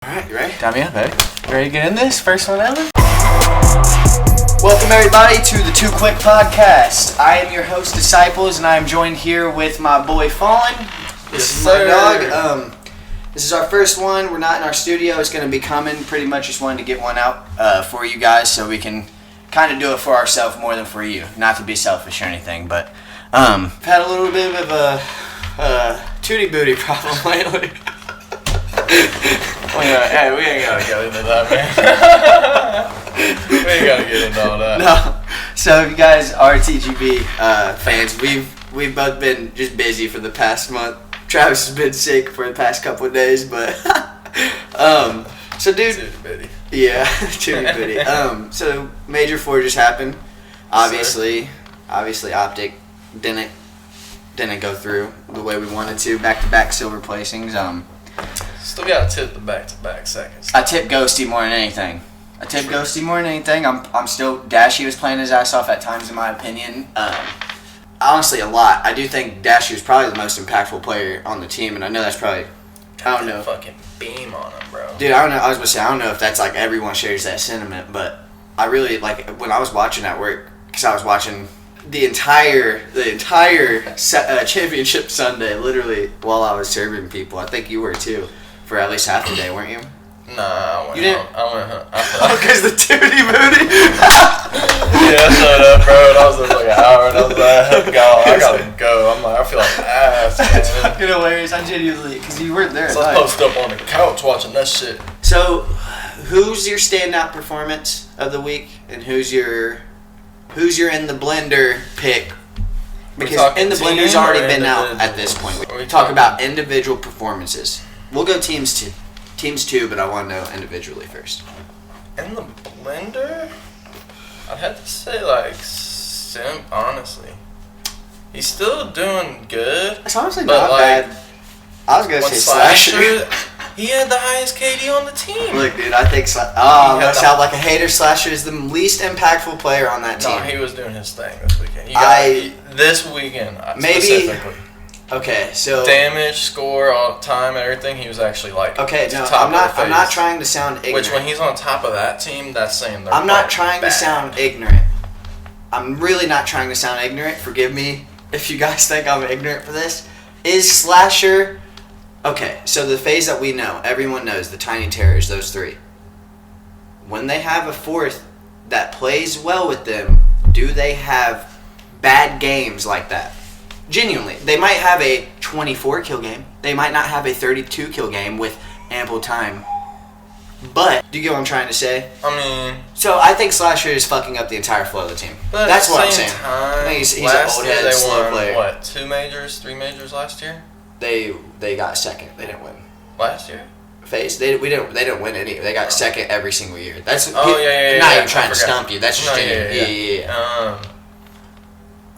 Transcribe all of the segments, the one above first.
Alright, you ready? Time me up, baby. You ready to get in this? First one ever? Welcome everybody to the 2QUICK podcast. I am your host, Disciples, and I am joined here with my boy Fallen. This is my dog. This is our first one. We're not in our studio. It's going to be coming. Pretty much just wanted to get one out for you guys so we can kind of do it for ourselves more than for you. Not to be selfish or anything, but I've had a little bit of a tootie booty problem lately. Hey, we ain't gotta get into that, man. We ain't gotta get into all that. No. So if you guys are TGB fans, we've both been just busy for the past month. Travis has been sick for the past couple of days, but so dude, Tootie bitty. yeah, tootie bitty. So Major 4 just happened. Obviously, optic didn't go through the way we wanted to. Back-to-back silver placings. Still gotta tip the back-to-back seconds. I tip Ghosty more than anything. I'm still Dashy was playing his ass off at times, in my opinion. Honestly, a lot. I do think Dashy was probably the most impactful player on the team, and I know that's probably. I don't know. Fucking beam on him, bro. Dude, I don't know. I was gonna say I don't know if that's like everyone shares that sentiment, but I really like when I was watching at work because I was watching the entire championship Sunday, literally while I was serving people. I think you were too, for at least half the day, weren't you? Nah, I went You didn't? home. I went home. Oh, because the tootie booty. Yeah, I showed up, bro, and I was there for like an hour, and I was like, I gotta go. I'm like, I feel like ass, That's man. fucking hilarious. I genuinely, because you weren't there. So I posted up on the couch watching that shit. So, who's your standout performance of the week, and who's your in the blender pick? Because in the blender's already been out at this point. We talk about individual performances. We'll go teams too, but I want to know individually first. In the blender, I'd have to say like Simp. Honestly, he's still doing good. It's honestly but not like, bad. I was gonna when say Slasher. He had the highest KD on the team. Look, dude, I think I sound like a hater. Slasher is the least impactful player on that team. No, he was doing his thing this weekend. This weekend, maybe. Specifically. Okay, so damage, score, all time, everything. He was actually like. Okay, no, top I'm not trying to sound ignorant. Which when he's on top of that team, that's saying they're. I'm not trying bad. to sound ignorant. I'm really not trying to sound ignorant. Forgive me if you guys think I'm ignorant for this. Is Slasher... Okay, so the FaZe that we know, everyone knows, the Tiny Terrors, those three. When they have a fourth that plays well with them, do they have bad games like that? Genuinely. They might have a 24 kill game. They might not have a 32 kill game with ample time. But, do you get what I'm trying to say? I mean... So, I think Slasher is fucking up the entire flow of the team. But that's what I'm saying. saying. I think he's an Last old year head, they slow won, player. what, 3 majors last year? They got second. They didn't win. Last year? FaZe, they didn't win any. They got second every single year. That's yeah. Not even trying to stump you. That's just genuine. Yeah.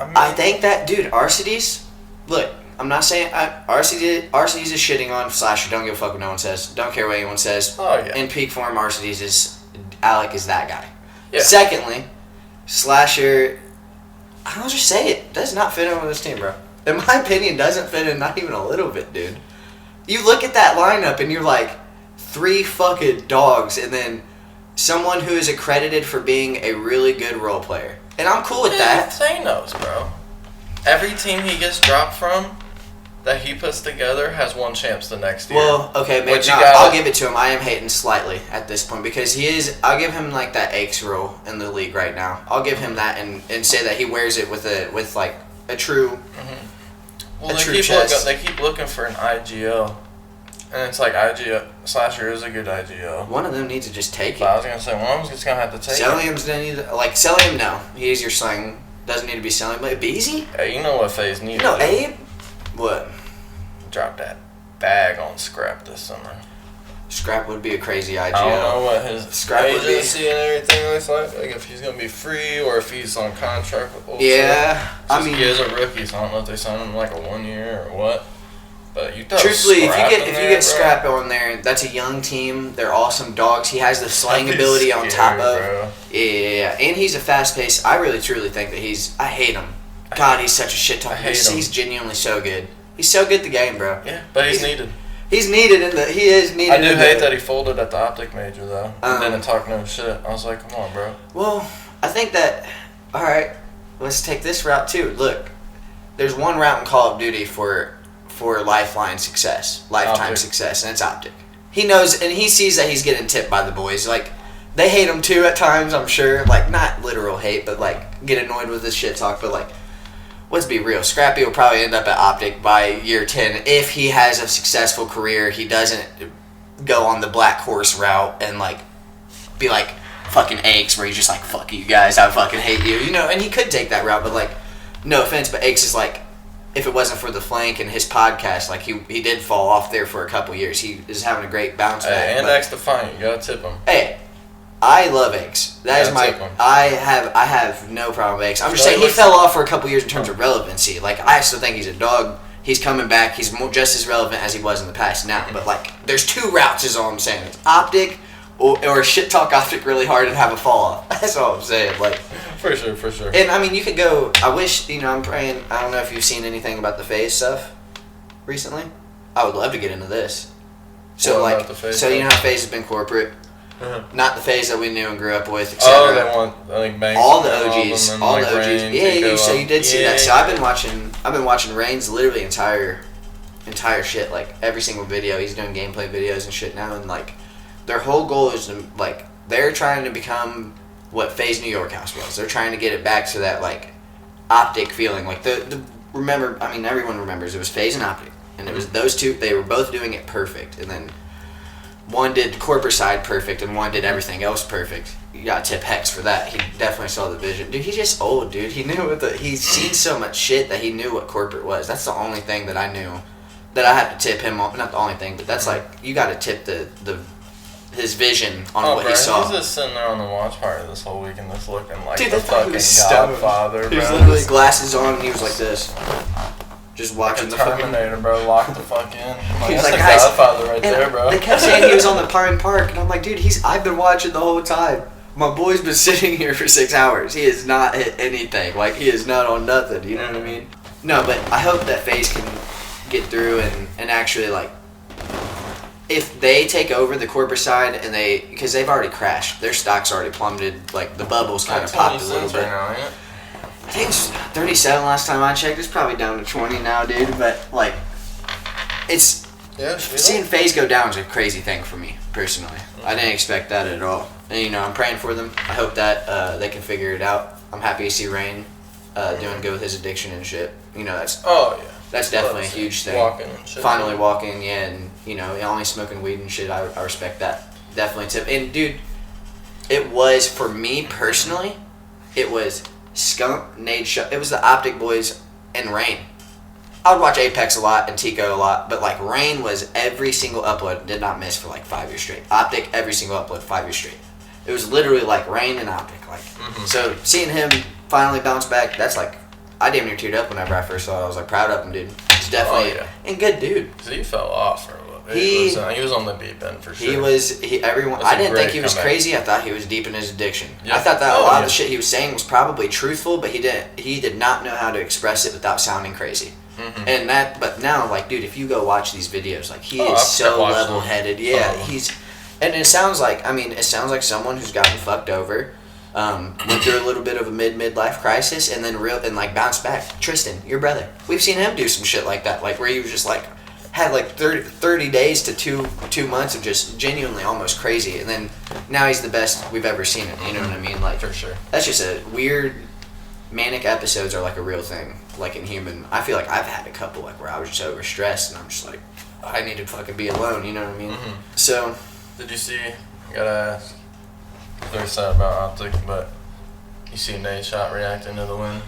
I think that dude, Arcides. Look, I'm not saying Arcides is shitting on Slasher. Don't give a fuck what no one says. Don't care what anyone says. Oh yeah. In peak form, Arcides is Alec is that guy. Yeah. Secondly, Slasher. I'll just say it does not fit in with this team, bro. In my opinion, doesn't fit in not even a little bit, dude. You look at that lineup and you're like, 3 fucking dogs, and then someone who is accredited for being a really good role player. And I'm cool with that. Thanos, bro. Every team he gets dropped from that he puts together has won champs the next year. Well, okay, maybe not. I'll give it to him. I am hating slightly at this point because he is. I'll give him like that Aches role in the league right now. I'll give him that and say that he wears it with like a true. Mm-hmm. Well, they keep looking for an IGL, and it's like IGL. Slasher is a good IGL. One of them needs to just take it. But I was gonna say one of them's just gonna have to take Cellium's gonna need Cellium. No, he's your slang. Doesn't need to be Cellium. But Beezy? Hey, you know what FaZe needs? No, Abe. What? Drop that bag on Scrap this summer. Scrap would be a crazy IGL. I don't know what his Scrap agency and everything looks like if he's gonna be free or if he's on contract with Ultra. Yeah, I mean, he is a rookie, so I don't know if they signed him like a 1 year or what. But you throw truthfully, Scrap if you get bro. Scrap on there, that's a young team. They're awesome dogs. He has the slang That'd be ability on top scary, of. bro. Yeah, and he's a fast pace. I really truly think that I hate him. God, he's such a shit talker. He's genuinely so good. He's so good at the game, bro. Yeah, but he's needed. He's needed in the. He is needed. I do hate that he folded at the optic major though. And didn't talk no shit. I was like, come on, bro. Well, I think that. All right, let's take this route too. Look, there's one route in Call of Duty for lifetime success, success, and it's optic. He knows and he sees that he's getting tipped by the boys. Like, they hate him too at times, I'm sure. Like, not literal hate, but like get annoyed with his shit talk. But like, let's be real. Scrappy will probably end up at optic by year 10 if he has a successful career. He doesn't go on the black horse route and like be like fucking Aches, where he's just like, fuck you guys, I fucking hate you, you know. And he could take that route, but like, no offense, but Aches is like, if it wasn't for the flank and his podcast, like he did fall off there for a couple years. He is having a great bounce back. And X Defiant, you gotta tip him. Hey, I love Aches. That is my. I have no problem with Aches. I'm just saying he fell off for a couple years in terms of relevancy. Like, I still think he's a dog. He's coming back. He's just as relevant as he was in the past now. But like, there's two routes. Is all I'm saying. It's optic, or shit talk optic really hard and have a fall off. That's all I'm saying. Like. For sure. And I mean, you could go. I wish, I'm praying. I don't know if you've seen anything about the FaZe stuff recently. I would love to get into this. So like, so you know how FaZe has been corporate, not the FaZe that we knew and grew up with, etc. Oh, they want like Banks. All the OGs, all the OGs. Yeah, so you did see that. So I've been watching Rain's literally entire shit, like every single video. He's doing gameplay videos and shit now, and like, their whole goal is to like, they're trying to become what FaZe New York House was. They're trying to get it back to that like optic feeling. Like remember, I mean, everyone remembers it was FaZe and optic, and it was those two. They were both doing it perfect, and then one did corporate side perfect, and one did everything else perfect. You got to tip Hex for that. He definitely saw the vision. Dude, he's just old, dude. He knew he's seen so much shit that he knew what corporate was. That's the only thing that I knew that I had to tip him on. Not the only thing, but that's like, you got to tip his vision on what he saw. He's just sitting there on the watch party this whole weekend, just looking like dude, the fucking Godfather. He was literally glasses on, and he was like this, just watching the Terminator, bro. Lock the fuck in. He was that's like, the guys, Godfather right there, bro. They kept saying he was on the Pine Park, and I'm like, dude, I've been watching the whole time. My boy's been sitting here for 6 hours. He has not hit anything. Like, he is not on nothing. You know what I mean? No, but I hope that FaZe can get through and actually like, if they take over the corporate side and because they've already crashed, their stock's already plummeted. Like, the bubble's kind of popped a little bit. Right now, ain't it? I think it's 37 last time I checked. It's probably down to 20 now, dude. But like, it's seeing FaZe go down is a crazy thing for me personally. I didn't expect that at all. And I'm praying for them. I hope that they can figure it out. I'm happy to see Rain doing good with his addiction and shit. That's definitely a huge thing. Walking and shit. Finally walking, and only smoking weed and shit. I respect that. Definitely tip. And dude, it was, for me personally, it was Skunk, Nade Shot. It was the Optic Boys and Rain. I would watch Apex a lot and Tico a lot, but like, Rain was every single upload, did not miss for like 5 years straight. Optic, every single upload, 5 years straight. It was literally like Rain and Optic. Like, so seeing him finally bounce back, that's like, I damn near teared up whenever I first saw it. I was like, proud of him, dude. He's definitely and good dude. So he fell off for a little bit. He was on the deep end for sure. I didn't think he was crazy. I thought he was deep in his addiction. Yep. I thought that a lot of the shit he was saying was probably truthful, but he did not know how to express it without sounding crazy. But now, like, dude, if you go watch these videos, like, he is so level-headed. Yeah, and it sounds like someone who's gotten fucked over. Went through a little bit of a midlife crisis, and then bounced back. Tristan, your brother, we've seen him do some shit like that, like where he was just like had like 30 days to two months of just genuinely almost crazy, and then now he's the best we've ever seen him. You know what I mean? Like, for sure. That's just a weird manic episodes are like a real thing. Like, in human, I feel like I've had a couple like where I was just overstressed, and I'm just like, I need to fucking be alone. You know what I mean? So, did you see? I gotta ask. Very sad about Optic, but you see Nate Shot reacting to the win.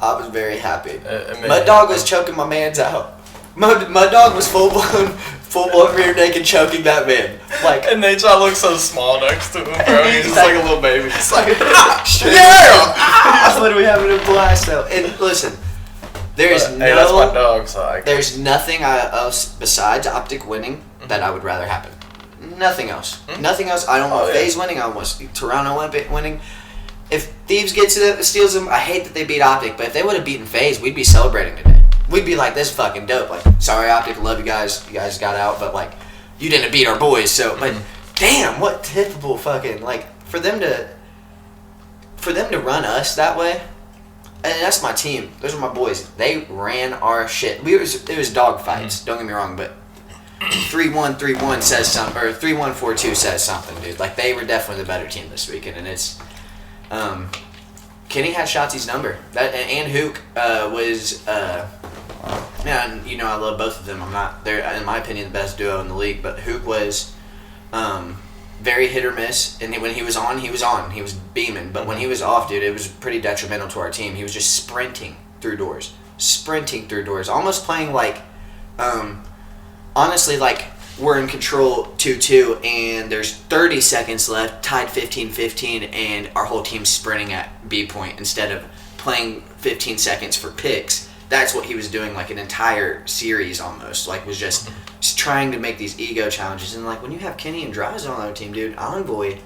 I was very happy. Mud Dog was choking my man's out. Mud Dog was full blown rear naked choking that man. Like, and Nate Shot looks so small next to him, bro. He's just like a little baby. It's like, yeah! He's literally having a blast though. And listen, that's my dog, so there's nothing else besides Optic winning that I would rather happen. Nothing else. Nothing else. I don't want FaZe winning. I want Toronto winning. If Thieves gets it, steals them, I hate that they beat Optic, but if they would have beaten FaZe, we'd be celebrating today. we'd be like, this is fucking dope. Like, sorry, Optic, love you guys. You guys got out, but like, you didn't beat our boys. So, but damn, what typical fucking like for them to run us that way. And that's my team. Those are my boys. They ran our shit. It was dog fights. Don't get me wrong, but 3-1-3-1 says something, or 3-1-4-2 says something, dude. Like, they were definitely the better team this weekend, and it's Kenny had Shotzi's number. That and Hook was man. You know I love both of them. They're in my opinion the best duo in the league, but Hook was very hit or miss, and when he was on, he was beaming. But when he was off, dude, it was pretty detrimental to our team. He was just sprinting through doors, almost playing like, honestly, like we're in control 2-2, and there's 30 seconds left, tied 15-15, and our whole team's sprinting at B point instead of playing 15 seconds for picks. That's what he was doing, like an entire series almost. Like, was just trying to make these ego challenges. And like when you have Kenny and Dries on the team, dude, Envoy,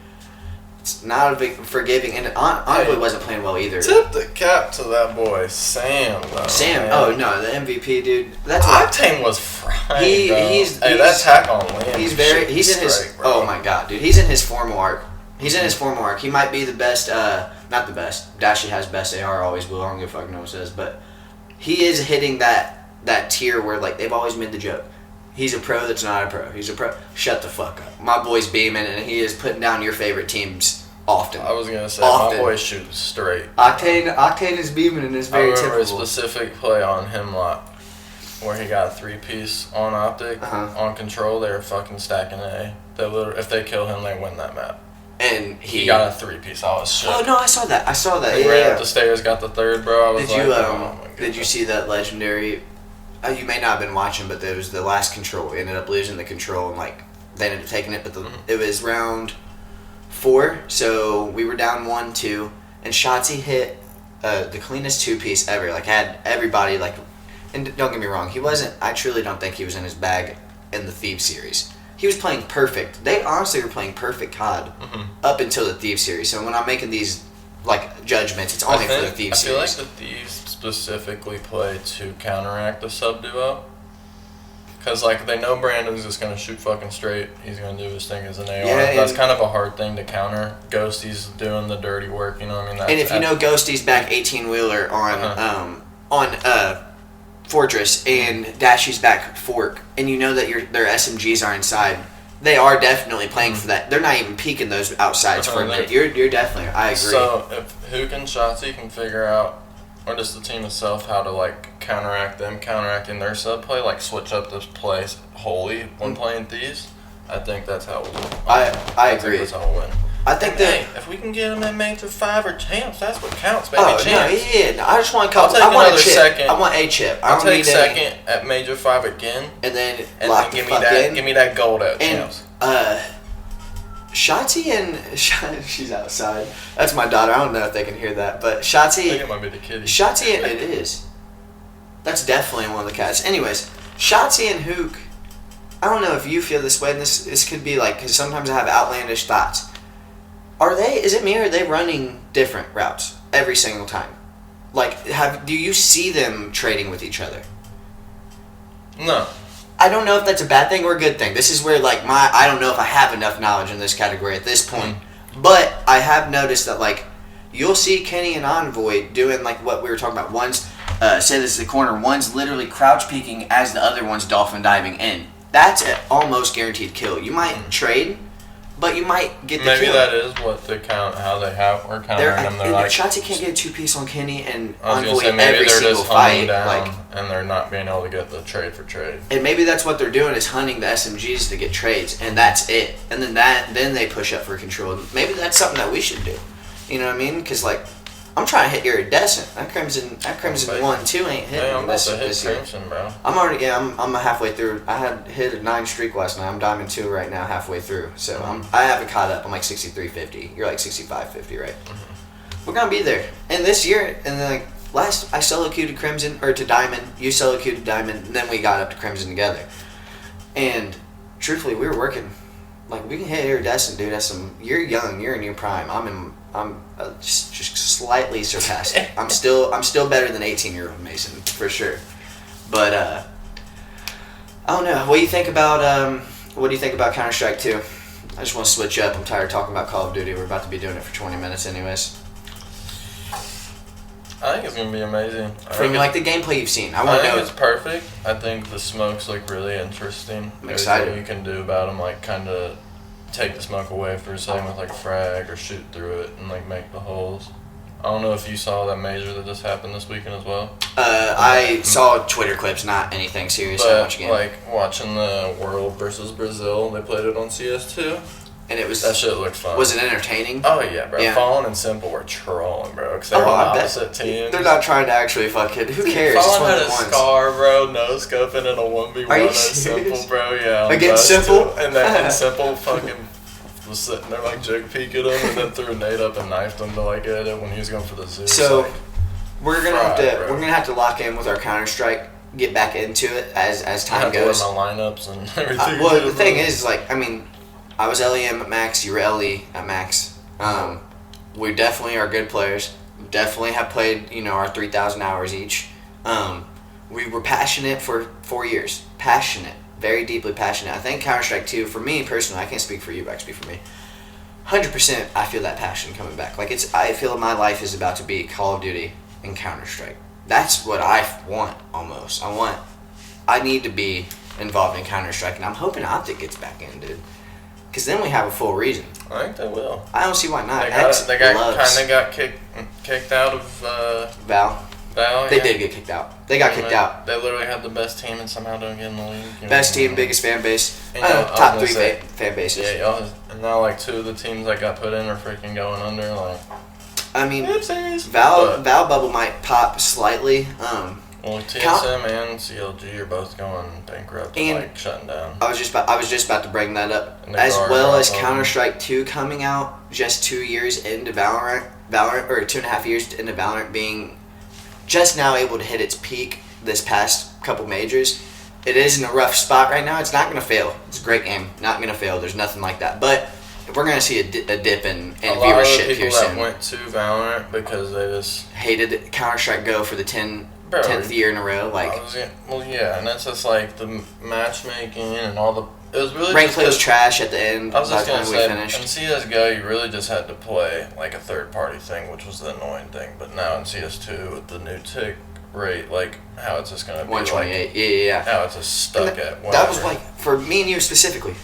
it's not a big forgiving. And Envoy wasn't playing well either. Tip the cap to that boy, Sam. Though, Sam, man. oh no, the MVP, dude. That's Octane was frying. He's that tack on Liam. He's in his. Bro. Oh my god, dude, he's in his formal arc. He might be the best. Not the best. Dashy has best AR, always will. I don't give a fuck no one says, but he is hitting that tier where like they've always made the joke. He's a pro that's not a pro. He's a pro. Shut the fuck up. My boy's beaming, and he is putting down your favorite teams often. I was gonna say often. My boy shoots straight. Octane is beaming, and it's very typical. I remember a specific play on Hemlock where he got a 3-piece on Optic on control. They were fucking stacking A. If they kill him, they win that map. And he got a 3-piece. I was shook. Oh no, I saw that. He ran up the stairs, got the third, bro. I was Did you see that legendary? You may not have been watching, but there was the last control. We ended up losing the control, and like they ended up taking it. But it was round 4, so we were down 1-2, and Shotzi hit the cleanest 2-piece ever. Like had everybody like, and don't get me wrong, he wasn't. I truly don't think he was in his bag in the Thieves series. He was playing perfect. They honestly were playing perfect COD up until the Thieves series. So when I'm making these like judgments, it's only for the Thieves series. I feel like the Thieves specifically play to counteract the sub duo. Because like they know Brandon's just gonna shoot fucking straight. He's gonna do his thing as an AR. Yeah, that's kind of a hard thing to counter. Ghosty's doing the dirty work. You know what I mean? And if you know Ghosty's back 18-wheeler on Fortress, and Dashy's back Fork, and you know that their SMGs are inside, they are definitely playing for that. They're not even peeking those outsides for a minute. You're definitely, I agree. So if Hook and Shotzi can figure out, or just the team itself, how to like counteract them counteracting their sub play, like switch up this play wholly when playing Thieves, I think that's how we'll win. I agree. That's how we'll win. I think that if we can get them in Major 5 or champs, that's what counts, baby. champs. No, I just want a couple. I want a chip. Second. I want a chip. I'll take second at Major 5 again, and then give me that gold at champs. Shotzi and she's outside. That's my daughter. I don't know if they can hear that, but Shotzi. I think it might be the kitty. Shotzi and it is. That's definitely one of the cats. Anyways, Shotzi and Hook. I don't know if you feel this way, and this could be like, because sometimes I have outlandish thoughts. Is it me, or are they running different routes every single time? Like, do you see them trading with each other? No. I don't know if that's a bad thing or a good thing. This is where, like, I don't know if I have enough knowledge in this category at this point. But I have noticed that, like, you'll see Kenny and Envoy doing, like, what we were talking about. One's, say this is the corner, one's literally crouch peeking as the other one's dolphin diving in. That's an almost guaranteed kill. You might trade, but you might get the kill. Maybe that is what they count, how they have, or countering them. They're like, Shotzi can't get a 2-piece on Kenny and Envoy every single fight. Like, and they're not being able to get the trade for trade. And maybe that's what they're doing, is hunting the SMGs to get trades, and that's it. And then they push up for control. Maybe that's something that we should do. You know what I mean? Because like, I'm trying to hit iridescent. That Crimson 1-2 ain't hitting. Yeah, I'm about to hit this year. Crimson, bro. I'm halfway through. I had hit a 9 streak last night. I'm Diamond 2 right now, halfway through. So I haven't caught up. I'm like 63.50. You're like 65.50, right? We're gonna be there. And this year, and then like last, I solo queued to Crimson or to Diamond. You solo queued to Diamond, and then we got up to Crimson together. And truthfully, we were working. Like, we can hit iridescent, dude. You're young. You're in your prime. I'm just slightly surpassed. I'm still better than 18-year-old Mason, for sure. But I don't know. What do you think about Counter-Strike 2? I just want to switch up. I'm tired of talking about Call of Duty. We're about to be doing it for 20 minutes anyways. I think it's gonna be amazing. From like the gameplay you've seen, I want to know. It's perfect. I think the smokes look really interesting. I'm excited. Everything you can do about them, like kind of take the smoke away for a second with like frag or shoot through it and like make the holes. I don't know if you saw that major that just happened this weekend as well. I saw Twitter clips, not anything serious. But like watching the World versus Brazil, they played it on CS2. And it was that shit looked fun. Was it entertaining? Oh yeah, bro. Yeah. Fallen and Simple were trolling, bro. Because they're on opposite teams. They're not trying to actually fucking. Who cares? Fallen had a scar, bro. No scoping in a 1v1 at Simple, bro. Yeah. Against Simple. And then Simple fucking was sitting there like jig peeking him, and then threw a nade up and knifed him to like get it when he was going for the zoo. So we're gonna have to lock in with our Counter-Strike. Get back into it as time goes. My lineups and everything. Well, the thing is, like, I mean. I was LEM at max, you were LE at max. We definitely are good players. Definitely have played, our 3,000 hours each. We were passionate for 4 years. Passionate. Very deeply passionate. I think Counter-Strike 2, for me personally, I can't speak for you, but I can speak for me. 100% I feel that passion coming back. Like, I feel my life is about to be Call of Duty and Counter-Strike. That's what I want, almost. I need to be involved in Counter-Strike, and I'm hoping Optic gets back in, dude. Because then we have a full reason. I think they will. I don't see why not. They got kicked out of Val. They did get kicked out. They got kicked out. They literally had the best team and somehow don't get in the league. Best team, biggest fan base. Top 3 fan bases. Yeah, and now like 2 of the teams that got put in are freaking going under. Like, I mean, oopsies. Val bubble might pop slightly. Well, TSM and CLG are both going bankrupt and like shutting down. I was just about to bring that up. As well as Counter-Strike 2 coming out just 2 years into Valorant, or 2.5 years into Valorant being just now able to hit its peak this past couple majors. It is in a rough spot right now. It's not going to fail. It's a great game. Not going to fail. There's nothing like that. But we're going to see a dip in viewership here soon. A lot of the people that went to Valorant because they just hated Counter-Strike Go for the 10th year in a row, and that's just like the matchmaking and all the. It was really rank play was trash at the end. I was just gonna say, in CS:GO, you really just had to play like a third-party thing, which was the annoying thing. But now in CS2, with the new tick rate, like how it's just gonna be 128, like, yeah. How it's just stuck at. That was like for me and you specifically.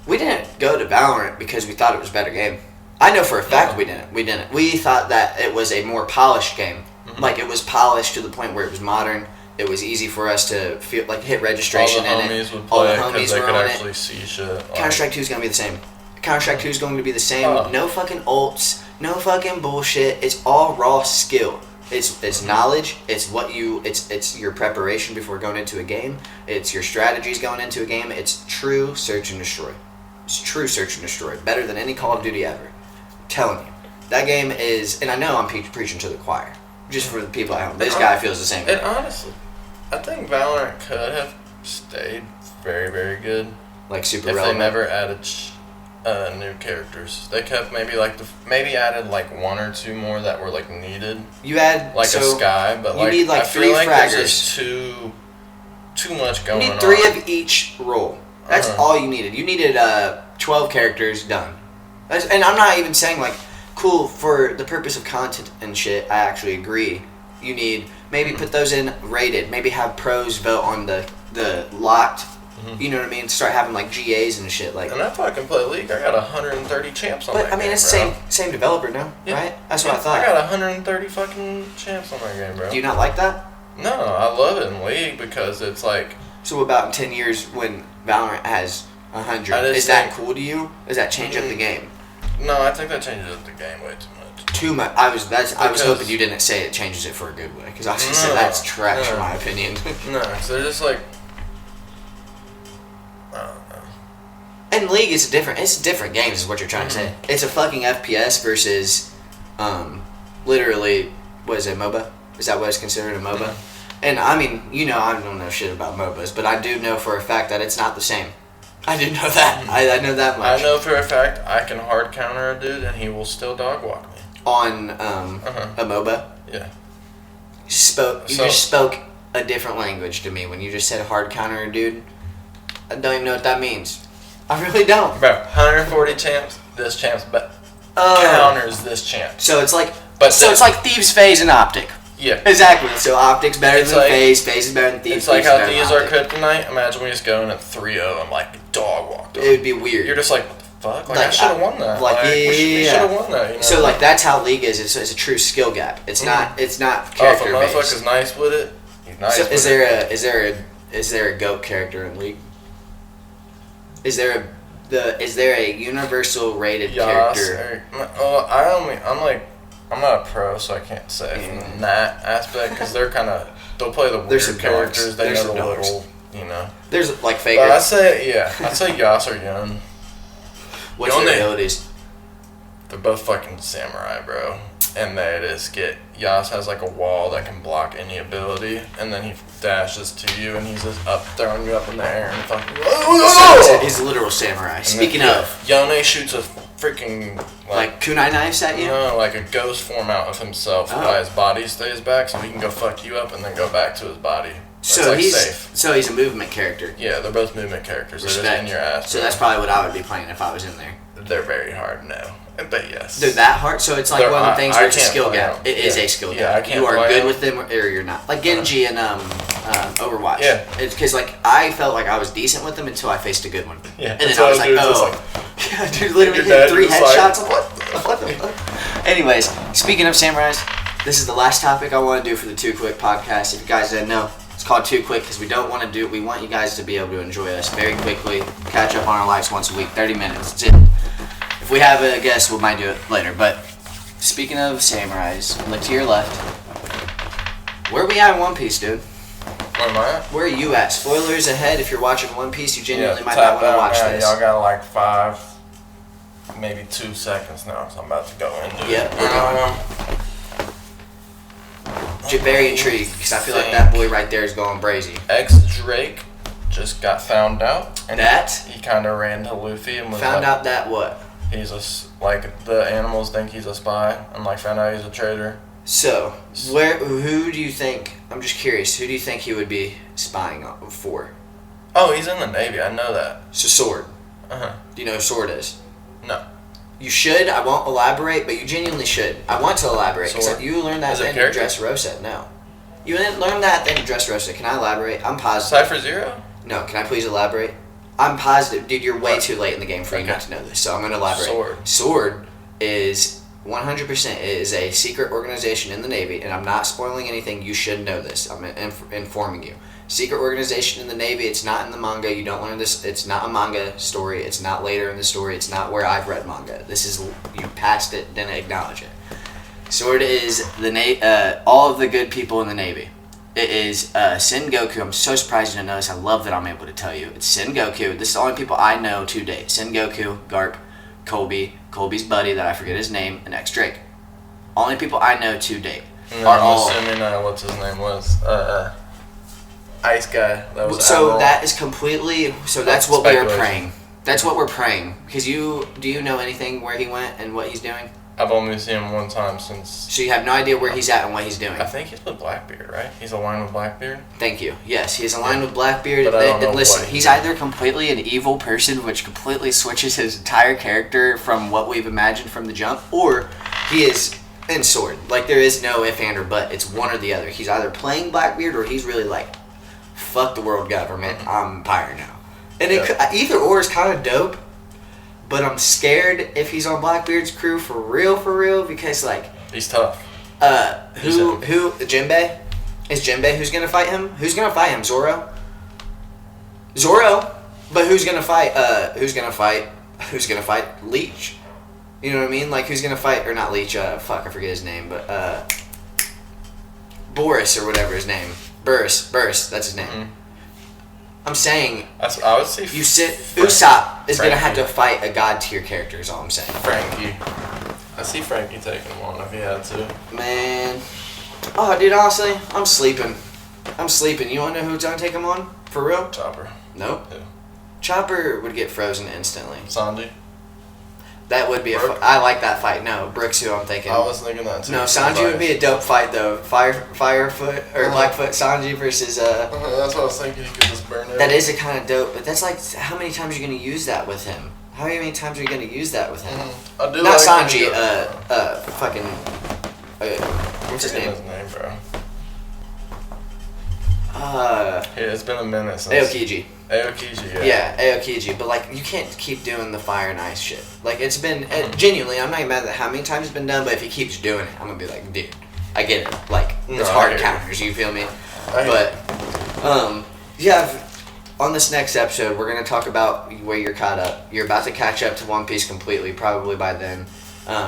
We didn't go to Valorant because we thought it was a better game. I know for a fact we didn't. We thought that it was a more polished game. Like, it was polished to the point where it was modern. It was easy for us to feel like hit registration in it. All the homies would play it because they could actually see shit. Counter-Strike 2 is going to be the same. Counter-Strike 2 is going to be the same. No fucking ults. No fucking bullshit. It's all raw skill. It's knowledge. It's it's your preparation before going into a game. It's your strategies going into a game. It's true search and destroy. It's true search and destroy. Better than any Call of Duty ever. I'm telling you. That game is, and I know I'm preaching to the choir. Just for the people at home. This guy feels the same way. And honestly, I think Valorant could have stayed very, very good. Like super if relevant. They never added new characters. They kept maybe added like 1 or 2 more that were like needed. You add like a Sky, but you need like I 3 feel like fraggers. There's just too much going on. You need 3 of each role. That's all you needed. You needed 12 characters done. And I'm not even saying like. Cool, for the purpose of content and shit, I actually agree. You need, maybe put those in rated, maybe have pros vote on the locked, you know what I mean? Start having like GAs and shit like. And I fucking play League, I got 130 champs on that game. But I mean, it's the same developer now, right? That's what I thought. I got 130 fucking champs on that game, bro. Do you not like that? No, I love it in League because it's like. So about in 10 years when Valorant has 100, is that cool to you? Does that change up the game? No, I think that changes up the game way too much. Too much. I was hoping you didn't say it changes it for a good way, because I was gonna say that's trash in my opinion. No, so they're just like, I don't know. And League is different. It's different games, is what you're trying to say. It's a fucking FPS versus, literally, what is it, MOBA? Is that what is considered a MOBA? And I mean, I don't know shit about MOBAs, but I do know for a fact that it's not the same. I didn't know that. I know that much. I know for a fact I can hard counter a dude and he will still dog walk me. On a MOBA? Yeah. You just spoke a different language to me when you just said hard counter, dude. I don't even know what that means. I really don't. Bro, 140 champs, this champ's counters this champ. So it's like, But it's like Thieves, FaZe, and Optic. Yeah. Exactly. So Optic's better It's than like- FaZe, FaZe is better than Thieves. It's like Thieves is how better than these are Optic. kryptonite. Imagine we just go in at 3-0 and like dog walked up. It would be weird. You're just like, what the fuck? Like I Like, should have won that. like, we yeah. should have won that. You know? So like that's how League is. It's a true skill gap. It's not. It's not Oh, if a character motherfucker's based. nice with it, he's nice. So with is it. there a GOAT character in League? Is there a universal rated character? I'm not a pro, so I can't say from that aspect because they're kind of they'll play the weird There's some characters. dogs. They There's know the some dogs. little, you know. There's like But Faker. I'd say Yas or Yun. What's Yone. their abilities? They're both fucking samurai, bro. And they just get Yas has like a wall that can block any ability, and then he dashes to you, and he's just up throwing you up in the air and fucking. So he's a literal samurai. Speaking of, Yone shoots a freaking like kunai knives at you. no, like a ghost form out of himself while his body stays back, so he can go fuck you up and then go back to his body. So like he's safe. so he's a movement character. Yeah, they're both movement characters. They're just Respect. in your ass. So bro. that's probably what I would be playing if I was in there. They're very hard now, but yes. They're that hard, so it's like They're- one of the things I where it's a can't skill play gap. them. It is Yeah. a skill Yeah, gap. I can't You are play good them. with them or you're not. Like Genji and Overwatch. Yeah. It's because like I felt like I was decent with them until I faced a good one. Yeah, And then that's I what was like, dude, it's oh, yeah, dude, literally Your dad hit 3 just like- headshots. I'm like, what the fuck? Anyways, speaking of samurais, this is the last topic I want to do for the 2QUICK podcast. If you guys didn't know, it's called 2QUICK because we don't want to do. We want you guys to be able to enjoy us very quickly, catch up on our lives once a week, 30 minutes. That's it. If we have a guest, we might do it later. But speaking of samurais, look to your left. Where are we at in One Piece, dude? Where am I at? Where are you at? Spoilers ahead. If you're watching One Piece, you genuinely might tap not want to out watch now. this. Y'all got like 5, maybe 2 seconds now, so I'm about to go into it. Yep, we're going. Very intrigued because I feel like that boy right there is going brazy. Ex-Drake just got found out. And That? He kind of ran to Luffy and was Found like, out that what? he's like the animals think he's a spy, and like found out he's a traitor. So, who do you think, I'm just curious, who do you think he would be spying on for? Oh, he's in the Navy. I know that. So Sword. Uh-huh. Do you know who Sword is? No. You should. I won't elaborate, but you genuinely should. I want to elaborate because Sword? you learned that Is it thing in character? Dressrosa. No. You didn't learn that thing in Dressrosa. Can I elaborate? I'm positive. Cypher Zero? No, can I please elaborate? I'm positive. Dude, you're way What? too late in the game for you Okay. not to know this, so I'm going to elaborate. Sword. Sword is 100% is a secret organization in the Navy, and I'm not spoiling anything. You should know this. I'm informing you. Secret organization in the Navy. It's not in the manga. You don't learn this. It's not a manga story. It's not later in the story. It's not where I've read manga. This is, you passed it, didn't acknowledge it. Sword is all of the good people in the Navy. It is Sen Goku. I'm so surprised you didn't know this. I love that I'm able to tell you. It's Sen Goku. This is the only people I know to date. Sen Goku, Garp, Colby's buddy that I forget his name, and X-Drake. Only people I know to date And are I'm all... assuming what's his name was Ice Guy. That was So Admiral. that is completely... So that's what we are Speculation. praying. That's what we're praying. Because do you know anything where he went and what he's doing? I've only seen him one time since. So you have no idea where he's at and what he's doing. I think he's with Blackbeard, right? He's aligned with Blackbeard. Thank you. Yes, he is aligned with Blackbeard. But I don't know Listen, what he's he- either completely an evil person, which completely switches his entire character from what we've imagined from the jump, or he is in Sword. Like, there is no if, and, or but. It's one or the other. He's either playing Blackbeard or he's really like, fuck the world government, I'm Empire now. And either or is kind of dope, but I'm scared if he's on Blackbeard's crew for real, because like... He's tough. Who Jinbei? Is Jinbei who's gonna fight him? Who's gonna fight him? Zoro? But who's gonna fight Leech? You know what I mean? Like, who's gonna fight, or not Leech, fuck, I forget his name, but Boris or whatever his name. Burris, that's his name. Mm-hmm. I'm saying I would say Usopp is gonna have Frankie. to fight a god tier character is all I'm saying. Frankie. I see Frankie taking him on if he had to. Man. Oh, dude, honestly, I'm sleeping. You wanna know who's gonna take him on? For real? Chopper. Nope. Who? Chopper would get frozen instantly. Sanji. That would be Brook? I like that fight. No, Brook's who I'm thinking. I was thinking that too. No, Sanji would be a dope fight though. Firefoot or Blackfoot Sanji versus That's what I was thinking. You could just burn it. That is a kind of dope, but that's like how many times are you gonna use that with him? How many times are you gonna use that with him? I do Not like Sanji. when you What's his Forget name? his name, bro. Yeah, it's been a minute since. Aokiji. Aokiji, Yeah, Aokiji. But like, you can't keep doing the fire and ice shit. Like, it's been genuinely. I'm not even mad at how many times it's been done, but if he keeps doing it, I'm gonna be like, dude, I get it. Like, it's hard counters. You feel me? But yeah. On this next episode, we're gonna talk about where you're caught up. You're about to catch up to One Piece completely, probably by then.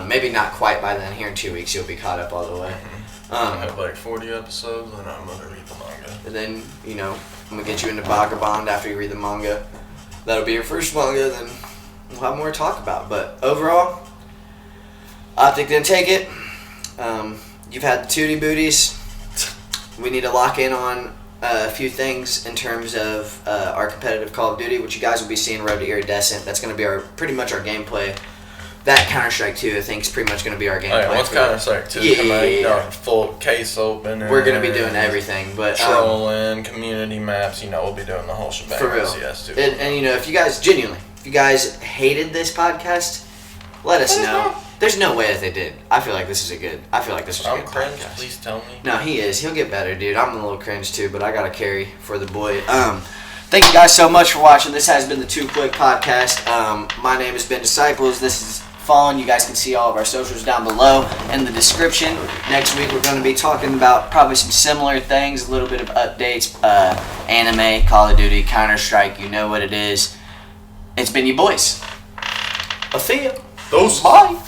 Maybe not quite by then. Here in 2 weeks, you'll be caught up all the way. I have like 40 episodes, and I'm gonna read the manga. And then, you know, I'm gonna get you into Vagabond after you read the manga. That'll be your first manga, then we'll have more to talk about. But overall, Optic didn't take it. You've had the Tootie Booties. We need to lock in on a few things in terms of our competitive Call of Duty, which you guys will be seeing Road to Iridescent. That's going to be pretty much our gameplay. That Counter-Strike 2, I think, is pretty much going to be our gameplay. Oh, yeah, once Counter-Strike 2 Yeah. full case open. We're going to be doing everything. But trolling, community maps, we'll be doing the whole shebang. For real. CS too. And you know, if you guys, genuinely, if you guys hated this podcast, let us know. There's no way that they did. I feel like this was a good I'm cringe, podcast. please tell me. No, he is. He'll get better, dude. I'm a little cringe too, but I got to carry for the boy. Thank you guys so much for watching. This has been the 2QUICK podcast. My name has been Disciples. This is Fallen. You guys can see all of our socials down below in the description. Next week we're going to be talking about probably some similar things, a little bit of updates, anime, Call of Duty, Counter-Strike. You know what it is. It's been you boys. I'll see ya. Those. Bye.